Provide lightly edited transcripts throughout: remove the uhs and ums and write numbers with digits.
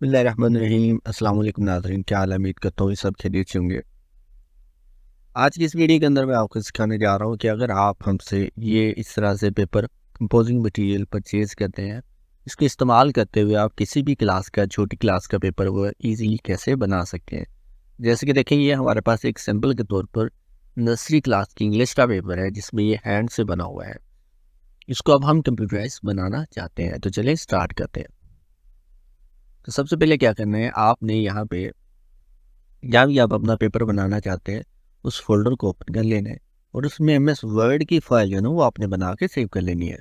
बिस्मिल्लाहिर्रहमानिर्रहीम। अस्सलाम वालेकुम नाज़रीन, क्या हाल है? उम्मीद करता हूँ ये सब खैरियत से होंगे। आज की इस वीडियो के अंदर मैं आपको सिखाने जा रहा हूँ कि अगर आप हमसे ये इस तरह से पेपर कंपोजिंग मटेरियल परचेज़ करते हैं, इसको इस्तेमाल करते हुए आप किसी भी क्लास का, छोटी क्लास का पेपर वो ईज़िली कैसे बना सकते हैं। जैसे कि देखें, ये हमारे पास एक सैंपल के तौर पर नर्सरी क्लास की इंग्लिश का पेपर है जिसमें ये हैंड से बना हुआ है। इसको अब हम कंप्यूटराइज़ बनाना चाहते हैं, तो चलिए स्टार्ट करते हैं। तो सबसे पहले क्या करना है, आपने यहाँ पे जहाँ भी आप अपना पेपर बनाना चाहते हैं उस फोल्डर को ओपन कर लेना है और उसमें एमएस वर्ड की फाइल जो है ना वो आपने बना के सेव कर लेनी है।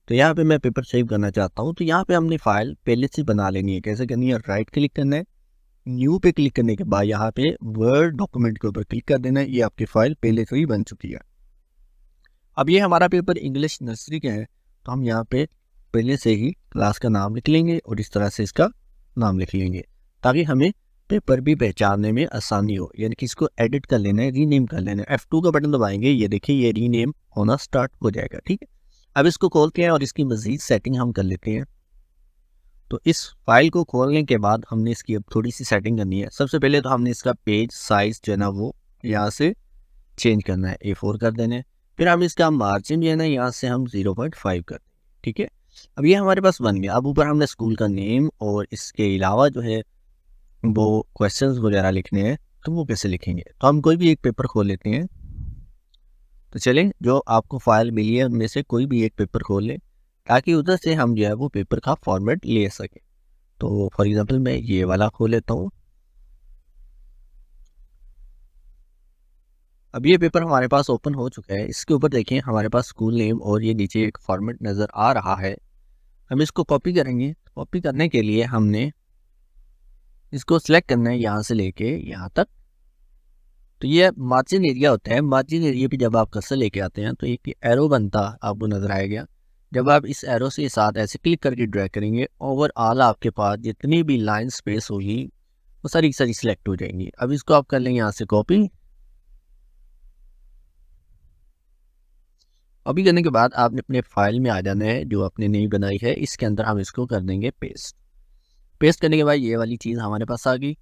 तो यहाँ पे मैं पेपर सेव करना चाहता हूँ, तो यहाँ पे हमने फाइल पहले से बना लेनी है। कैसे करनी है? राइट क्लिक करना है, न्यू पे क्लिक करने के बाद यहाँ पे वर्ड डॉक्यूमेंट के ऊपर क्लिक कर देना है। ये आपकी फाइल पहले से ही बन चुकी है। अब ये हमारा पेपर इंग्लिश नर्सरी का है, तो हम यहाँ पे पहले से ही क्लास का नाम लिख लेंगे और इस तरह से इसका नाम लिख लेंगे ताकि हमें पेपर भी पहचानने में आसानी हो। यानी कि इसको एडिट कर लेना है, रीनेम कर लेना है। F2 का बटन दबाएंगे, ये देखिए ये रीनेम होना स्टार्ट हो जाएगा। ठीक है, अब इसको खोलते हैं और इसकी मजीद सेटिंग हम कर लेते हैं। तो इस फाइल को खोलने के बाद हमने इसकी अब थोड़ी सी सेटिंग करनी है। सबसे पहले तो हमने इसका पेज साइज जो है ना वो यहाँ से चेंज करना है, A4 कर देना है। फिर हम इसका मार्जिन जो है ना यहाँ से हम 0.5 कर देंगे। ठीक है, अब ये हमारे पास बन गया। अब ऊपर हमने स्कूल का नेम और इसके अलावा जो है वो क्वेश्चंस वगैरह लिखने हैं, तो वो कैसे लिखेंगे? तो हम कोई भी एक पेपर खोल लेते हैं। तो चलें, जो आपको फाइल मिली है उनमें से कोई भी एक पेपर खोल लें ताकि उधर से हम जो है वो पेपर का फॉर्मेट ले सकें। तो फॉर एग्जांपल मैं ये वाला खोल लेता हूँ। अब ये पेपर हमारे पास ओपन हो चुका है। इसके ऊपर देखें हमारे पास स्कूल नेम और ये नीचे एक फॉर्मेट नज़र आ रहा है। हम इसको कॉपी करेंगे। कॉपी करने के लिए हमने इसको सिलेक्ट करना है यहाँ से लेके यहाँ तक। तो ये मार्जिन एरिया होता है। मार्जिन एरिया पे जब आप कर्सर लेके आते हैं तो एक एरो बनता आपको नजर आएगा। जब आप इस एरो से साथ ऐसे क्लिक करके ड्रैग करेंगे, ओवरऑल आपके पास जितनी भी लाइन स्पेस होगी वो सारी की सारी सिलेक्ट हो जाएंगी। अब इसको आप कर लेंगे यहाँ से कॉपी। कॉपी करने के बाद आपने अपने फाइल में आ जाना है जो आपने नई बनाई है, इसके अंदर हम इसको कर देंगे पेस्ट। पेस्ट करने के बाद ये वाली चीज़ हमारे पास आ गई।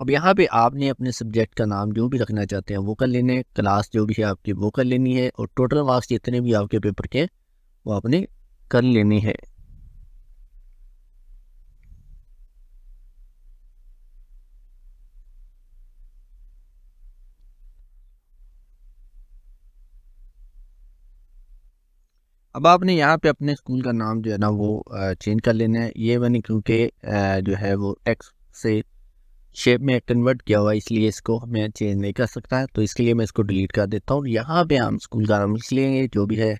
अब यहाँ पे आपने अपने सब्जेक्ट का नाम जो भी रखना चाहते हैं वो कर लेने हैं, क्लास जो भी है आपकी वो कर लेनी है और टोटल मार्क्स जितने भी आपके पेपर के वो आपने कर लेने हैं। अब आपने यहाँ पे अपने स्कूल का नाम जो है ना वो चेंज कर लेना है। ये मैंने क्योंकि जो है वो टेक्स्ट से शेप में कन्वर्ट किया हुआ है, इसलिए इसको मैं चेंज नहीं कर सकता है, तो इसलिए मैं इसको डिलीट कर देता हूँ। यहाँ पे हम स्कूल का नाम लिख लेंगे जो भी है,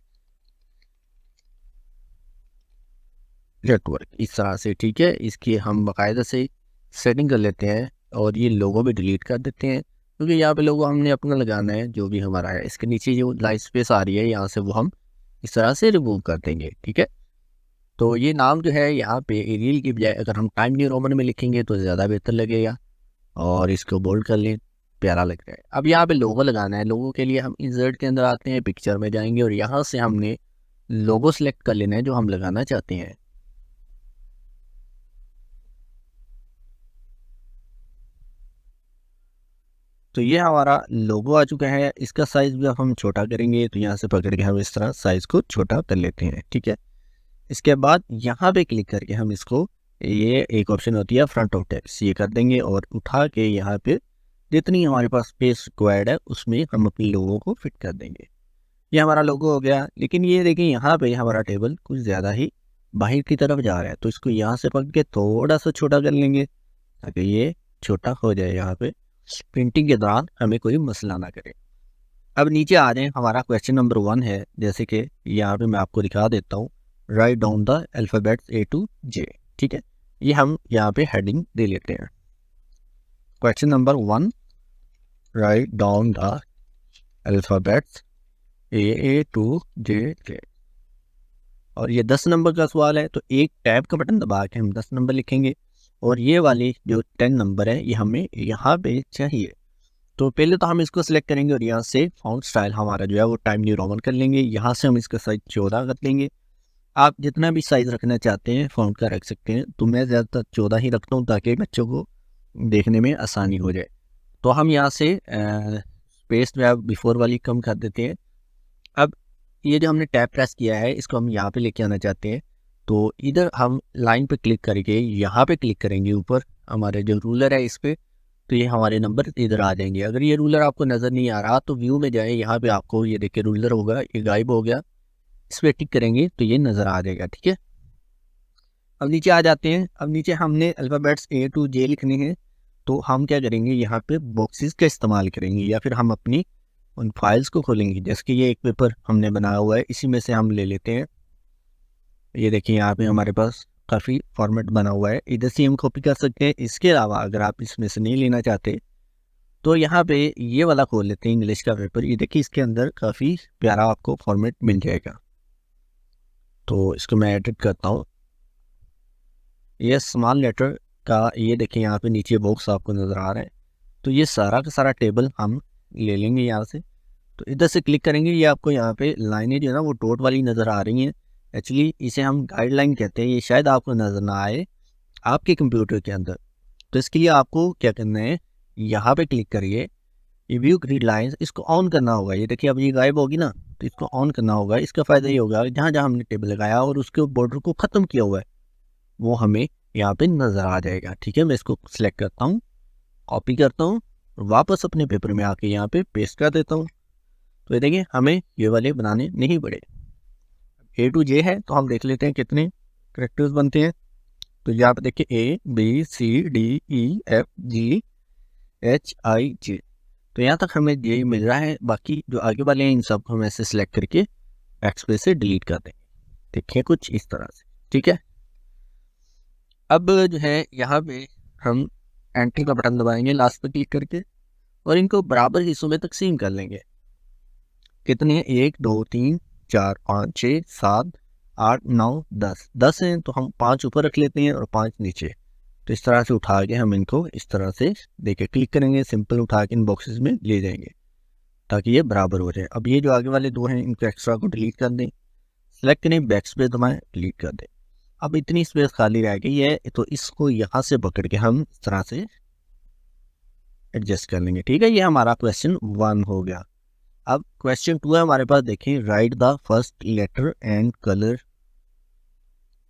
नेटवर्क, इस तरह से। ठीक है, इसकी हम बाकायदा से सेटिंग कर लेते हैं और ये लोगो भी डिलीट कर देते हैं क्योंकि यहाँ पे लोगो हमने अपना लगाना है जो भी हमारा है। इसके नीचे जो लाइट स्पेस आ रही है यहाँ से वो हम इस तरह से रिमूव कर देंगे। ठीक है, तो ये नाम जो है यहाँ पे एरियल की बजाय अगर हम टाइम न्यू रोमन में लिखेंगे तो ज़्यादा बेहतर लगेगा और इसको बोल्ड कर लें, प्यारा लग रहा है। अब यहाँ पे लोगो लगाना है। लोगो के लिए हम इंसर्ट के अंदर आते हैं, पिक्चर में जाएंगे और यहाँ से हमने लोगो सेलेक्ट कर लेना है जो हम लगाना चाहते हैं। तो ये हमारा लोगो आ चुका है। इसका साइज भी अब हम छोटा करेंगे, तो यहाँ से पकड़ के हम इस तरह साइज को छोटा कर लेते हैं। ठीक है, इसके बाद यहाँ पे क्लिक करके हम इसको, ये एक ऑप्शन होती है फ्रंट ऑफ टेक्स्ट, ये कर देंगे और उठा के यहाँ पे जितनी हमारे पास स्पेस रिक्वायर्ड है उसमें हम अपने लोगों को फिट कर देंगे। ये हमारा लोगो हो गया। लेकिन ये देखिए यहाँ पे हमारा टेबल कुछ ज़्यादा ही बाहर की तरफ जा रहा है, तो इसको यहाँ से पकड़ के थोड़ा सा छोटा कर लेंगे ताकि ये छोटा हो जाए, यहाँ पे प्रिंटिंग के दौरान हमें कोई मसला ना करे। अब नीचे आ जाए, हमारा क्वेश्चन नंबर 1 है। जैसे कि यहाँ पे मैं आपको दिखा देता हूँ, write down the alphabets A to J। ठीक है, ये हम यहाँ पे हेडिंग दे लेते हैं। Question number 1, write down the alphabets A to J। और ये 10 नंबर का सवाल है, तो एक टैब का बटन दबा के हम 10 नंबर लिखेंगे और ये वाली जो 10 नंबर है ये हमें यहाँ पे चाहिए। तो पहले तो हम इसको सिलेक्ट करेंगे और यहाँ से फ़ॉन्ट स्टाइल हमारा जो है वो टाइम न्यू रोमन कर लेंगे। यहाँ से हम इसका साइज 14 कर लेंगे। आप जितना भी साइज़ रखना चाहते हैं फ़ॉन्ट का रख सकते हैं। तो मैं ज़्यादातर 14 ही रखता हूँ ताकि बच्चों को देखने में आसानी हो जाए। तो हम यहाँ से स्पेस जो है बिफोर वाली कम कर देते हैं। अब ये जो हमने टैब प्रेस किया है इसको हम यहाँ पे लेके आना चाहते हैं। तो इधर हम लाइन पे क्लिक करके यहाँ पे क्लिक करेंगे ऊपर हमारे जो रूलर है इस पे, तो ये हमारे नंबर इधर आ जाएंगे। अगर ये रूलर आपको नज़र नहीं आ रहा तो व्यू में जाए, यहाँ पे आपको ये देखिए रूलर होगा, ये गायब हो गया, इस पर टिक करेंगे तो ये नज़र आ जाएगा। ठीक है, अब नीचे आ जाते हैं। अब नीचे हमने अल्फ़ाबेट्स A to J लिखने हैं। तो हम क्या करेंगे, यहाँ पे बॉक्सेस का इस्तेमाल करेंगे या फिर हम अपनी उन फाइल्स को खोलेंगे। जैसे कि ये एक पेपर हमने बनाया हुआ है, इसी में से हम ले लेते हैं। ये देखिए यहाँ पे हमारे पास काफ़ी फॉर्मेट बना हुआ है, इधर से हम कॉपी कर सकते हैं। इसके अलावा अगर आप इसमें से नहीं लेना चाहते तो यहाँ पे ये वाला खोल लेते हैं, इंग्लिश का पेपर। ये देखिए इसके अंदर काफ़ी प्यारा आपको फॉर्मेट मिल जाएगा। तो इसको मैं एडिट करता हूँ। ये स्मॉल लेटर का ये देखिए यहाँ पे नीचे बॉक्स आपको नज़र आ रहा है। तो ये सारा का सारा टेबल हम ले लेंगे यहाँ से। तो इधर से क्लिक करेंगे, ये आपको यहाँ पे लाइनें जो है ना वो डॉट वाली नज़र आ रही हैं। एक्चुअली इसे हम गाइडलाइन कहते हैं, ये शायद आपको नज़र ना आए आपके कंप्यूटर के अंदर। तो इसके लिए आपको क्या करना है, यहाँ पे क्लिक करिए, ये व्यू ग्रिड लाइन्स, इसको ऑन करना होगा। ये देखिए अब ये गायब होगी ना, तो इसको ऑन करना होगा। इसका फ़ायदा ये होगा जहाँ जहाँ हमने टेबल लगाया और उसके बॉर्डर को ख़त्म किया हुआ है वो हमें यहाँ पे नज़र आ जाएगा। ठीक है, मैं इसको सिलेक्ट करता हूँ, कॉपी करता हूँ, वापस अपने पेपर में आके यहाँ पे पेस्ट कर देता हूँ। तो ये देखिए हमें ये वाले बनाने नहीं पड़े। A to J है तो हम देख लेते हैं कितने करेक्टर्स बनते हैं। तो यहाँ पे देखिए A B C D E F G H I J, तो यहाँ तक हमें J मिल रहा है। बाकी जो आगे वाले हैं इन सबको हम ऐसे सिलेक्ट करके बैकस्पेस से डिलीट कर देंगे। देखिए कुछ इस तरह से। ठीक है, अब जो है यहाँ पे हम एंटर का बटन दबाएंगे लास्ट पे क्लिक करके और इनको बराबर हिस्सों में तकसीम कर लेंगे। कितने, 1 2 3 4 5 6 7 8 9 10 10 हैं तो हम 5 ऊपर रख लेते हैं और 5 नीचे। तो इस तरह से उठा के हम इनको इस तरह से देखिए क्लिक करेंगे, सिंपल उठा के इन बॉक्सेस में ले जाएंगे ताकि ये बराबर हो जाए। अब ये जो आगे वाले दो हैं इनको एक्स्ट्रा को डिलीट कर दें, सेलेक्ट करें, बैक स्पेस दबाएं, डिलीट कर दें। अब इतनी स्पेस खाली रह गई है तो इसको यहाँ से पकड़ के हम इस तरह से एडजस्ट कर लेंगे। ठीक है, ये हमारा क्वेश्चन 1 हो गया। अब क्वेश्चन 2 है हमारे पास, देखिए write the first letter and colour.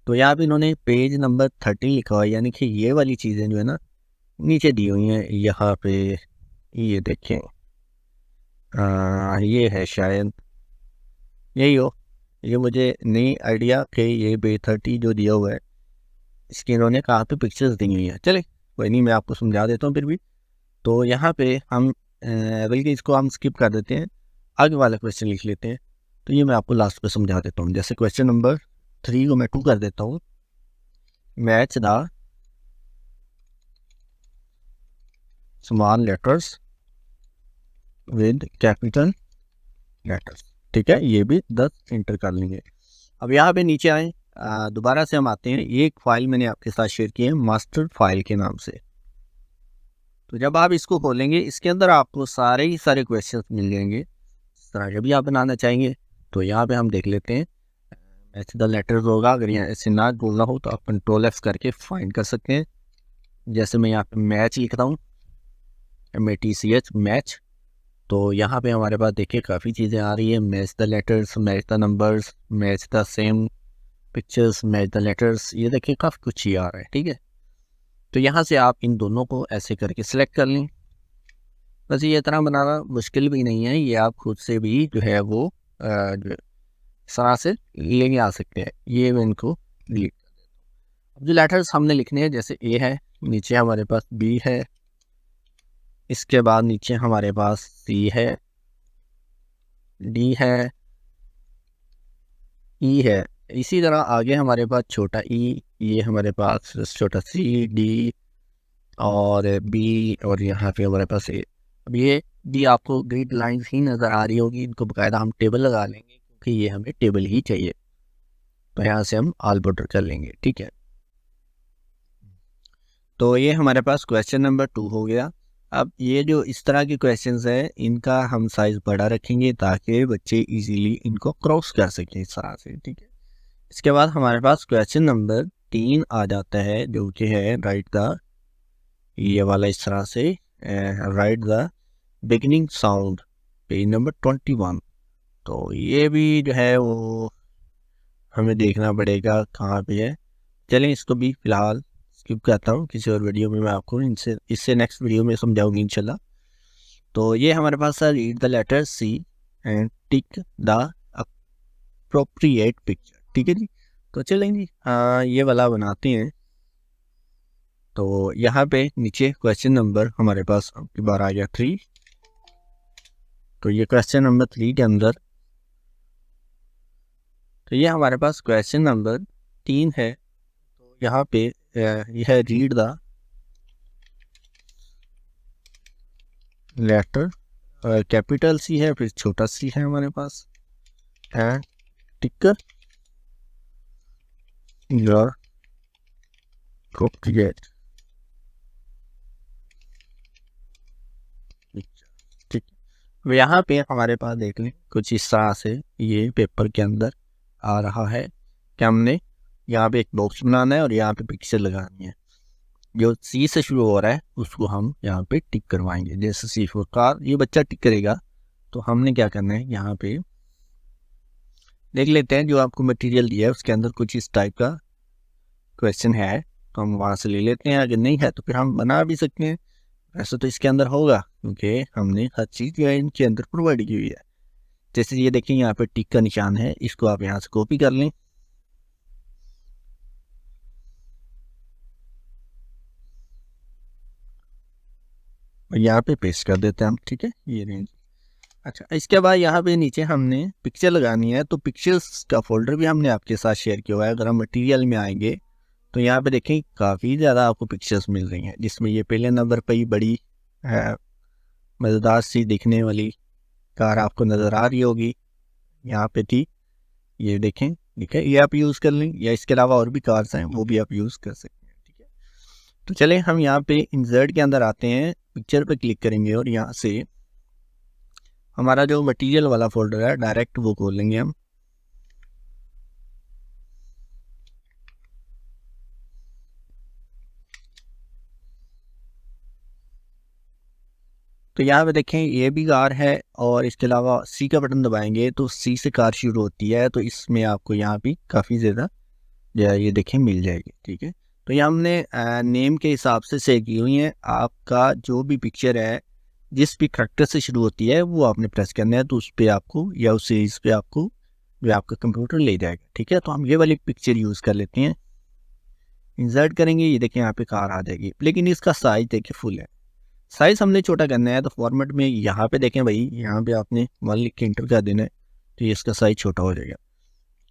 तो यहाँ पे इन्होंने पेज नंबर 30 लिखा हुआ है, यानी कि ये वाली चीज़ें जो है ना नीचे दी हुई हैं यहाँ पे। ये देखें ये है शायद यही हो, ये मुझे नहीं आइडिया कि ये पेज 30 जो दिया हुआ है इसकी इन्होंने कहाँ पे पिक्चर्स दी हुई है। चले कोई नहीं, मैं आपको समझा देता हूँ फिर भी। तो यहाँ पे हम बल्कि इसको हम स्किप कर देते हैं, आगे वाला क्वेश्चन लिख लेते हैं। तो ये मैं आपको लास्ट पे समझा देता हूँ। जैसे क्वेश्चन नंबर 3 को मैं 2 कर देता हूँ, match the small letters with capital letters. ठीक है, ये भी 10 इंटर कर लेंगे। अब यहाँ पे नीचे आए, दोबारा से हम आते हैं। ये एक फाइल मैंने आपके साथ शेयर की है मास्टर फाइल के नाम से। तो जब आप इसको खोलेंगे इसके अंदर आपको सारे ही सारे क्वेश्चंस मिल जाएंगे इस तरह के भी आप बनाना चाहेंगे। तो यहाँ पे हम देख लेते हैं, ऐसे द लेटर्स होगा। अगर यहाँ ऐसे ना बोलना हो तो आप Ctrl+F करके फाइंड कर सकते हैं। जैसे मैं यहाँ पे मैच लिखता हूँ, MATCH मैच। तो यहाँ पे हमारे पास देखिए काफ़ी चीज़ें आ रही है, match the letters, match the numbers, match the same pictures, match the letters, ये देखिए काफ़ी कुछ ही आ रहा है। ठीक है, तो यहाँ से आप इन दोनों को ऐसे करके सिलेक्ट कर लें। बस ये इतना बनाना मुश्किल भी नहीं है, ये आप खुद से भी जो है वो जो इस तरह से लेके आ सकते हैं। ये मैं इनको डिलीट कर देता हूँ। अब जो लेटर्स हमने लिखने हैं, जैसे A है, नीचे हमारे पास B है, इसके बाद नीचे हमारे पास C है, D है, E है। इसी तरह आगे हमारे पास छोटा E, ये हमारे पास छोटा C, D और B और यहाँ पे हमारे पास A। अब ये भी आपको ग्रिड लाइंस ही नज़र आ रही होगी, इनको बाकायदा हम टेबल लगा लेंगे क्योंकि ये हमें टेबल ही चाहिए। तो यहाँ से हम ऑल बॉर्डर कर लेंगे। ठीक है, तो ये हमारे पास क्वेश्चन नंबर 2 हो गया। अब ये जो इस तरह के क्वेश्चंस हैं इनका हम साइज़ बड़ा रखेंगे ताकि बच्चे इजीली इनको क्रॉस कर सकें इस तरह से। ठीक है, इसके बाद हमारे पास क्वेश्चन नंबर 3 आ जाता है, जो कि है राइट द, ये वाला इस तरह से, right the beginning sound, page number 21। तो ये भी जो है वो हमें देखना पड़ेगा कहाँ पे है। चलें इसको भी फिलहाल स्किप करता हूँ, किसी और वीडियो में मैं आपको इससे नेक्स्ट वीडियो में समझाऊंगी इंशाल्लाह। तो ये हमारे पास है, read the letter C and tick the appropriate picture. ठीक है जी, तो चलें जी, हाँ ये वाला बनाते हैं। तो यहाँ पे नीचे क्वेश्चन नंबर हमारे पास की बार आ गया 3। तो ये क्वेश्चन नंबर 3 के अंदर, तो ये हमारे पास क्वेश्चन नंबर 3 है। तो यहाँ पे यह है, read the letter, capital C है, फिर छोटा सी है हमारे पास, एंड टिक योर अप्रोप्रिएट। ठीक, यहाँ पे हमारे पास देख लें कुछ इस तरह से ये पेपर के अंदर आ रहा है कि हमने यहाँ पे एक बॉक्स बनाना है और यहाँ पे पिक्चर लगानी है। जो सी से शुरू हो रहा है उसको हम यहाँ पे टिक करवाएंगे, जैसे सी फॉर कार, ये बच्चा टिक करेगा। तो हमने क्या करना है, यहाँ पे देख लेते हैं जो आपको मटेरियल दिया है उसके अंदर कुछ इस टाइप का क्वेश्चन है, तो हम वहाँ से ले लेते हैं। अगर नहीं है तो फिर हम बना भी सकते हैं, ऐसा तो इसके अंदर होगा क्योंकि हमने हर चीज़ जो है इनके अंदर प्रोवाइड की हुई है। जैसे ये देखें यहाँ पे टिक का निशान है, इसको आप यहाँ से कॉपी कर लें और यहाँ पे पेस्ट कर देते हैं हम। ठीक है, ये रेंज। अच्छा, इसके बाद यहाँ पे नीचे हमने पिक्चर लगानी है, तो पिक्चर्स का फोल्डर भी हमने आपके साथ शेयर किया हुआ है। अगर हम मटेरियल में आएंगे तो यहाँ पे देखें काफ़ी ज़्यादा आपको पिक्चर्स मिल रही हैं, जिसमें ये पहले नंबर पर ही बड़ी मज़ेदार सी दिखने वाली कार आपको नज़र आ रही होगी, यहाँ पे थी, ये देखें। ठीक है, ये आप यूज़ कर लें, या इसके अलावा और भी कार्स हैं वो भी आप यूज़ कर सकते हैं। ठीक है, तो चलें हम यहाँ पे इंसर्ट के अंदर आते हैं, पिक्चर पे क्लिक करेंगे और यहाँ से हमारा जो मटेरियल वाला फोल्डर है डायरेक्ट वो खोल लेंगे हम। तो यहाँ पे देखें ये भी कार है, और इसके अलावा सी का बटन दबाएंगे तो सी से कार शुरू होती है, तो इसमें आपको यहाँ भी काफ़ी ज़्यादा ये देखें मिल जाएगी। ठीक है, तो ये हमने नेम के हिसाब से सेव की हुई है। आपका जो भी पिक्चर है जिस भी करेक्टर से शुरू होती है वो आपने प्रेस करना है, तो उस पर आपको या उस सीरीज पे आपको जो आपका कंप्यूटर ले जाएगा। ठीक है, तो हम ये वाली पिक्चर यूज़ कर लेते हैं, इंसर्ट करेंगे, ये देखें यहाँ पे कार आ जाएगी, लेकिन इसका साइज देखिए फुल है। साइज हमने छोटा करना है, तो फॉर्मेट में यहाँ पे देखें भाई, यहाँ पे आपने 1 लिख के इंटर कर देना है, तो ये इसका साइज छोटा हो जाएगा।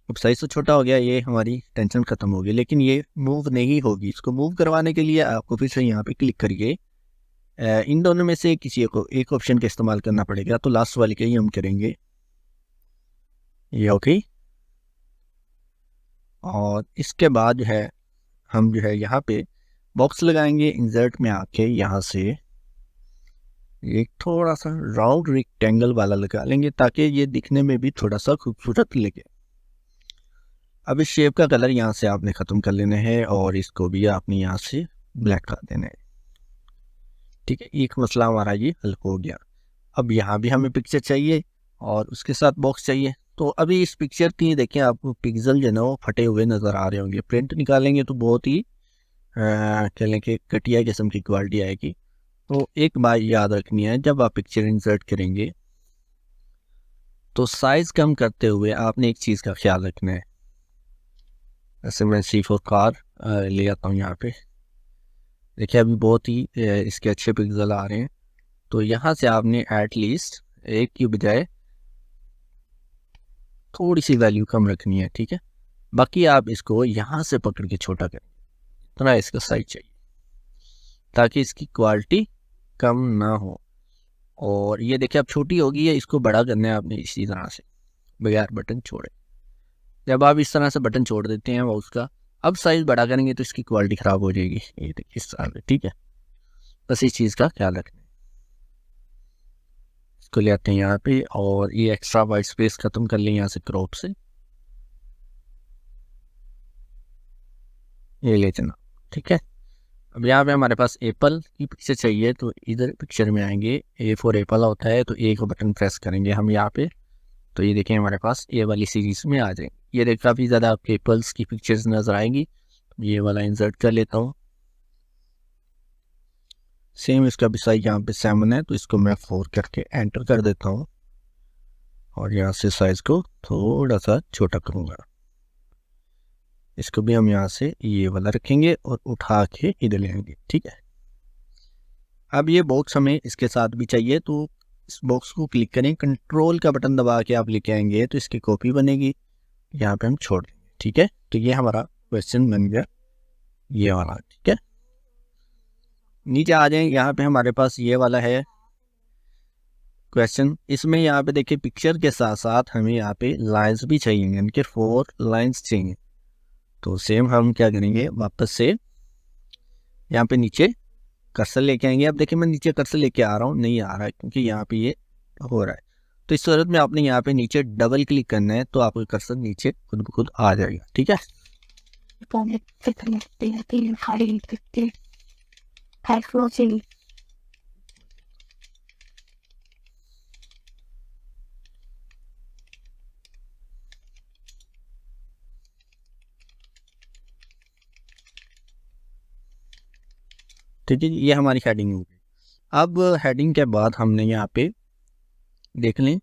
अब साइज तो छोटा हो गया, ये हमारी टेंशन खत्म होगी, लेकिन ये मूव नहीं होगी। इसको मूव करवाने के लिए आपको फिर से यहाँ पे क्लिक करिए, इन दोनों में से किसी एक ऑप्शन का इस्तेमाल करना पड़ेगा, तो लास्ट वाले का ही हम करेंगे, ये ओके। और इसके बाद जो है हम जो है यहाँ पे बॉक्स लगाएंगे, इंसर्ट में आके यहाँ से एक थोड़ा सा राउंड रेक्टेंगल वाला लगा लेंगे, ताकि ये दिखने में भी थोड़ा सा खूबसूरत लगे। अब इस शेप का कलर यहाँ से आपने ख़त्म कर लेना है और इसको भी आपने यहाँ से ब्लैक कर देना है। ठीक है, एक मसला हमारा ये हल हो गया। अब यहाँ भी हमें पिक्चर चाहिए और उसके साथ बॉक्स चाहिए। तो अभी इस पिक्चर की देखें आपको पिक्सल जो है वो फटे हुए नज़र आ रहे होंगे। प्रिंट निकालेंगे तो बहुत ही कह लें कि घटिया किस्म की क्वालिटी आएगी। तो एक बात याद रखनी है, जब आप पिक्चर इंसर्ट करेंगे तो साइज़ कम करते हुए आपने एक चीज़ का ख्याल रखना है। ऐसे मैं C4 कार ले आता हूँ यहाँ पे, देखिए अभी बहुत ही इसके अच्छे पिक्सल आ रहे हैं। तो यहाँ से आपने एटलीस्ट एक की बजाय थोड़ी सी वैल्यू कम रखनी है। ठीक है, बाकी आप इसको यहाँ से पकड़ के छोटा करें, इतना इसका साइज चाहिए ताकि इसकी क्वालिटी कम ना हो। और ये देखिए अब छोटी होगी है, इसको बड़ा करना है आपने इसी तरह से बगैर बटन छोड़े। जब आप इस तरह से बटन छोड़ देते हैं वो उसका अब साइज बड़ा करेंगे तो इसकी क्वालिटी ख़राब हो जाएगी, ये देखिए इस तरह से। ठीक है, बस इस चीज़ का ख्याल रखना है। इसको ले आते हैं यहाँ पे और ये एक्स्ट्रा वाइट स्पेस ख़त्म कर लें यहाँ से क्रॉप से। ये ले चलना। ठीक है, अब यहाँ पे हमारे पास एप्पल की पिक्चर चाहिए, तो इधर पिक्चर में आएंगे, ए फॉर एप्पल होता है, तो ए का बटन प्रेस करेंगे हम यहाँ पे, तो ये देखें हमारे पास ये वाली सीरीज में आ जाएंगे। ये देख काफ़ी ज़्यादा आपके एप्पल्स की पिक्चर्स नज़र आएंगी। ये वाला इंसर्ट कर लेता हूँ। सेम इसका भी साइज यहाँ पे 7 है, तो इसको मैं 4 करके एंटर कर देता हूँ और यहाँ से साइज को थोड़ा सा छोटा करूँगा। इसको भी हम यहाँ से ये वाला रखेंगे और उठा के इधर ले आएंगे। ठीक है, अब ये बॉक्स हमें इसके साथ भी चाहिए, तो इस बॉक्स को क्लिक करें, कंट्रोल का बटन दबा के आप लेके आएंगे तो इसकी कॉपी बनेगी, यहाँ पे हम छोड़ देंगे। ठीक है, तो ये हमारा क्वेश्चन बन गया ये वाला। ठीक है, नीचे आ जाए, यहाँ पे हमारे पास ये वाला है क्वेश्चन। इसमें यहाँ पे देखिए पिक्चर के साथ साथ हमें यहाँ पे लाइंस भी चाहिए, यानी कि 4 लाइंस चाहिए। तो सेम हम क्या करेंगे, वापस से यहाँ पे नीचे कर्सर लेके आएंगे। अब देखिए मैं नीचे कर्सर लेके आ रहा हूँ, नहीं आ रहा है क्योंकि यहाँ पे ये हो रहा है। तो इस सूरत में आपने यहाँ पे नीचे डबल क्लिक करना है, तो आपका कर्सर नीचे खुद ब खुद आ जाएगा। ठीक है, ठीक है, ये हमारी हेडिंग हो गई। अब हेडिंग के बाद हमने यहाँ पे देख लें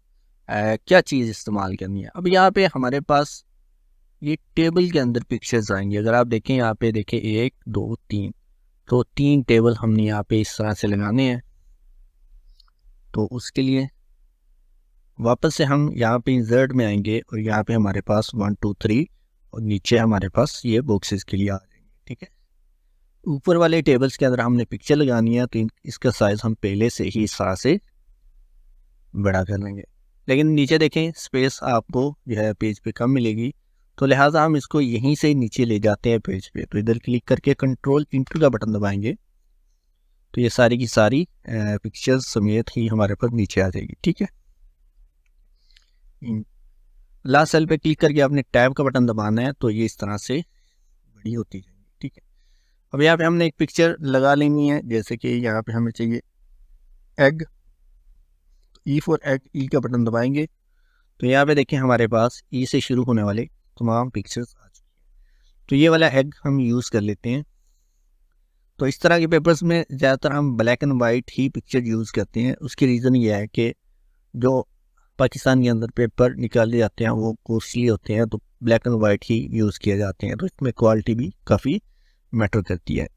क्या चीज़ इस्तेमाल करनी है। अब यहाँ पे हमारे पास ये टेबल के अंदर पिक्चर्स आएंगे। अगर आप देखें यहाँ पे देखें 1 2 3, तो 3 टेबल हमने यहाँ पे इस तरह से लगाने हैं। तो उसके लिए वापस से हम यहाँ पे इंसर्ट में आएंगे और यहाँ पे हमारे पास 1 2 3 और नीचे हमारे पास ये बॉक्सेस के लिए आ जाएंगे। ठीक है, ऊपर वाले टेबल्स के अंदर हमने पिक्चर लगानी है, तो इसका साइज हम पहले से ही इस तरह से बड़ा कर लेंगे। लेकिन नीचे देखें स्पेस आपको जो है पेज पे कम मिलेगी, तो लिहाजा हम इसको यहीं से नीचे ले जाते हैं पेज पे। तो इधर क्लिक करके कंट्रोल इंटू का बटन दबाएंगे, तो ये सारी की सारी पिक्चर्स समेत ही हमारे पास नीचे आ जाएगी। ठीक है, लास्ट सेल पे क्लिक करके आपने टैब का बटन दबाना है, तो ये इस तरह से बड़ी होती जाएगी। ठीक है, अब यहाँ पे हमने एक पिक्चर लगा लेनी है, जैसे कि यहाँ पे हमें चाहिए एग, ई फॉर एग, ई का बटन दबाएंगे, तो यहाँ पे देखें हमारे पास ई से शुरू होने वाले तमाम पिक्चर्स आ चुकी हैं। तो ये वाला एग हम यूज़ कर लेते हैं। तो इस तरह के पेपर्स में ज़्यादातर हम black and white he picture use करते हैं। उसकी रीज़न ये है कि जो पाकिस्तान के अंदर पेपर निकाले जाते हैं वो कॉस्टली होते हैं, तो black and white he use किए जाते हैं, तो इसमें क्वालिटी भी काफ़ी मैटर करती है।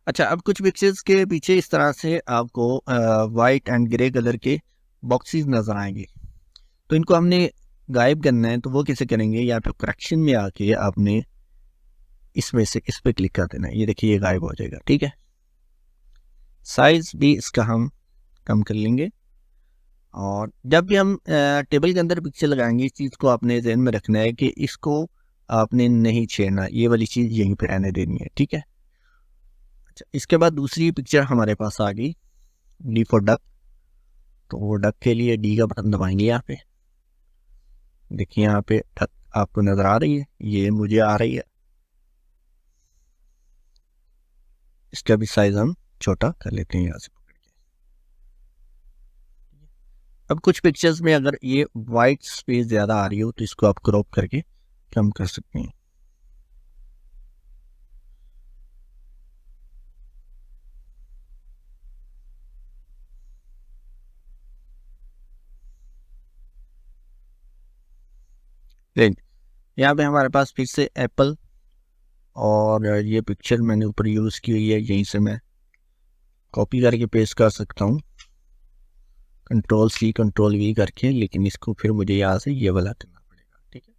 अच्छा, अब कुछ पिक्चर्स के पीछे इस तरह से आपको वाइट एंड ग्रे कलर के बॉक्सेस नज़र आएंगे, तो इनको हमने गायब करना है। तो वो कैसे करेंगे, यहाँ पे करेक्शन में आके आपने इसमें से इस पे क्लिक कर देना है, ये देखिए ये गायब हो जाएगा। ठीक है, साइज भी इसका हम कम कर लेंगे। और जब भी हम टेबल के अंदर पिक्चर लगाएंगे, इस चीज़ को आपने ध्यान में रखना है कि इसको आपने नहीं छेड़ना, ये वाली चीज़ यहीं पे रहने देनी है। ठीक है, अच्छा, इसके बाद दूसरी पिक्चर हमारे पास आ गई, डी फॉर डक। तो वो डक के लिए डी का बटन दबाएंगे। यहाँ पे देखिए यहाँ पे डक आपको नज़र आ रही है, ये मुझे आ रही है। इसका भी साइज हम छोटा कर लेते हैं यहाँ से पकड़ के। अब कुछ पिक्चर्स में अगर ये वाइट स्पेस ज़्यादा आ रही हो तो इसको आप क्रॉप करके कम कर सकते हैं। यहाँ पे हमारे पास फिर से एप्पल और ये पिक्चर मैंने ऊपर यूज़ की हुई है, यहीं से मैं कॉपी करके पेस्ट कर सकता हूँ कंट्रोल सी कंट्रोल वी करके, लेकिन इसको फिर मुझे यहाँ से ये वाला करना पड़ेगा। ठीक है,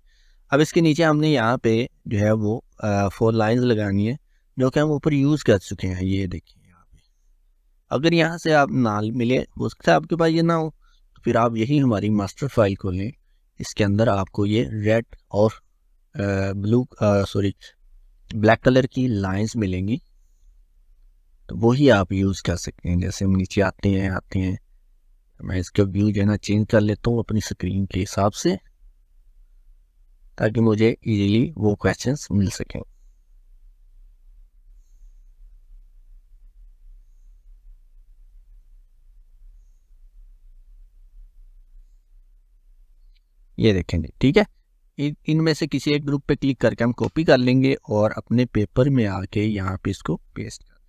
अब इसके नीचे हमने यहाँ पे जो है वो 4 लाइंस लगानी है, जो कि हम ऊपर यूज़ कर चुके हैं। ये देखिए यहाँ पे अगर यहाँ से आप ना मिले, हो सकता है आपके पास ये ना हो, तो फिर आप यही हमारी मास्टर फाइल खोलें। इसके अंदर आपको ये रेड और ब्लू सॉरी ब्लैक कलर की लाइंस मिलेंगी, तो वही आप यूज़ कर सकते हैं। जैसे हम नीचे आते हैं, मैं इसका व्यू जो है ना चेंज कर लेता हूँ अपनी स्क्रीन के हिसाब से। ताकि मुझे इजीली वो क्वेश्चंस मिल सकें। ये देखेंगे, ठीक है। इनमें से किसी एक ग्रुप पे क्लिक करके हम कॉपी कर लेंगे और अपने पेपर में आके यहाँ पे इसको पेस्ट कर देंगे।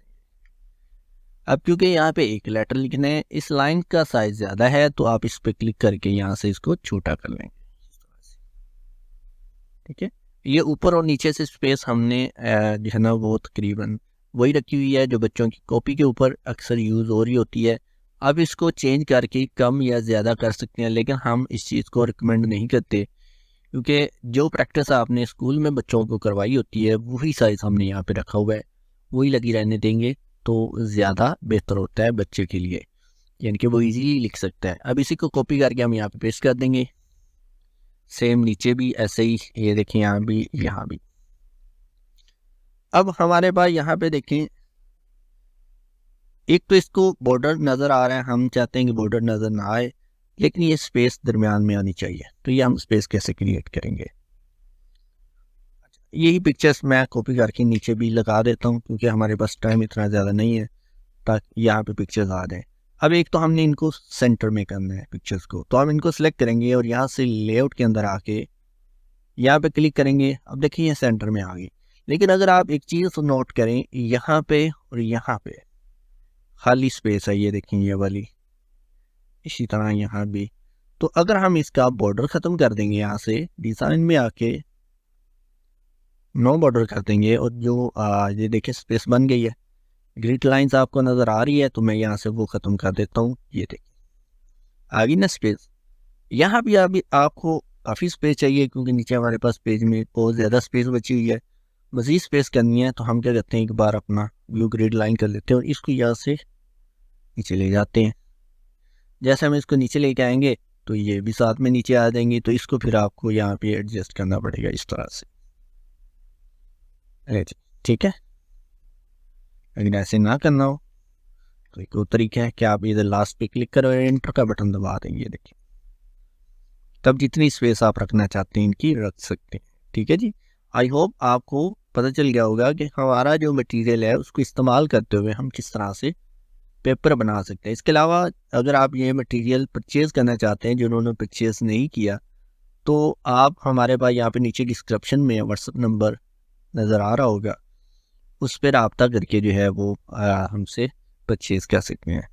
अब क्योंकि यहाँ पे एक लेटर लिखने है, इस लाइन का साइज ज़्यादा है, तो आप इस पे क्लिक करके यहाँ से इसको छोटा कर लेंगे, ठीक है। ये ऊपर और नीचे से स्पेस हमने जो है ना वो तकरीबन वही रखी हुई है जो बच्चों की कॉपी के ऊपर अक्सर यूज़ हो रही होती है। अब इसको चेंज करके कम या ज़्यादा कर सकते हैं, लेकिन हम इस चीज़ को रिकमेंड नहीं करते, क्योंकि जो प्रैक्टिस आपने स्कूल में बच्चों को करवाई होती है वही साइज हमने यहाँ पे रखा हुआ है, वही लगी रहने देंगे तो ज़्यादा बेहतर होता है बच्चे के लिए, यानी कि वो इजीली लिख सकता है। अब इसी को कॉपी करके हम यहाँ पे पेस्ट कर देंगे। सेम नीचे भी ऐसे ही, ये देखें यहाँ भी, यहाँ भी। अब हमारे पास यहाँ पे देखें, एक तो इसको बॉर्डर नज़र आ रहा है, हम चाहते हैं कि बॉर्डर नज़र ना आए, लेकिन ये स्पेस दरमियान में आनी चाहिए। तो ये हम स्पेस कैसे क्रिएट करेंगे? यही पिक्चर्स मैं कॉपी करके नीचे भी लगा देता हूँ, क्योंकि हमारे पास टाइम इतना ज़्यादा नहीं है ताकि यहाँ पे पिक्चर्स आ जाए। अब एक तो हमने इनको सेंटर में करना है पिक्चर्स को, तो हम इनको सिलेक्ट करेंगे और यहाँ से लेआउट के अंदर आके यहाँ पे क्लिक करेंगे। अब देखिए ये सेंटर में आ गई, लेकिन अगर आप एक चीज़ नोट करें, यहाँ पे और यहाँ पे खाली स्पेस है, ये देखें ये वाली, इसी तरह यहाँ भी। तो अगर हम इसका बॉर्डर ख़त्म कर देंगे, यहाँ से डिज़ाइन में आके नो बॉर्डर कर देंगे, और जो ये देखिए स्पेस बन गई है, ग्रिड लाइंस आपको नज़र आ रही है, तो मैं यहाँ से वो ख़त्म कर देता हूँ। ये देखिए आ गई ना स्पेस। यहाँ भी अभी आपको काफ़ी स्पेस चाहिए, क्योंकि नीचे हमारे पास पेज में बहुत ज़्यादा स्पेस बची हुई है। मज़ीद स्पेस करनी है तो हम क्या करते हैं, एक बार अपना व्यू ग्रिड लाइन कर लेते हैं और इसको यहाँ से नीचे ले जाते हैं। जैसे हम इसको नीचे लेके आएंगे तो ये भी साथ में नीचे आ जाएंगे, तो इसको फिर आपको यहाँ पे एडजस्ट करना पड़ेगा इस तरह से। ठीक है। अगर ऐसे ना करना हो तो एक और तरीका है कि आप इधर लास्ट पे क्लिक करो और एंटर का बटन दबा देंगे, देखिए तब जितनी स्पेस आप रखना चाहते हैं इनकी रख सकते हैं। ठीक है जी। आई होप आपको पता चल गया होगा कि हमारा जो मटेरियल है उसको इस्तेमाल करते हुए हम किस तरह से पेपर बना सकते हैं। इसके अलावा अगर आप ये मटेरियल परचेज़ करना चाहते हैं, जिन्होंने परचेज़ नहीं किया, तो आप हमारे पास यहाँ पे नीचे डिस्क्रिप्शन में व्हाट्सअप नंबर नज़र आ रहा होगा, उस पर रब्ता करके जो है वो हमसे परचेज़ कर सकते हैं।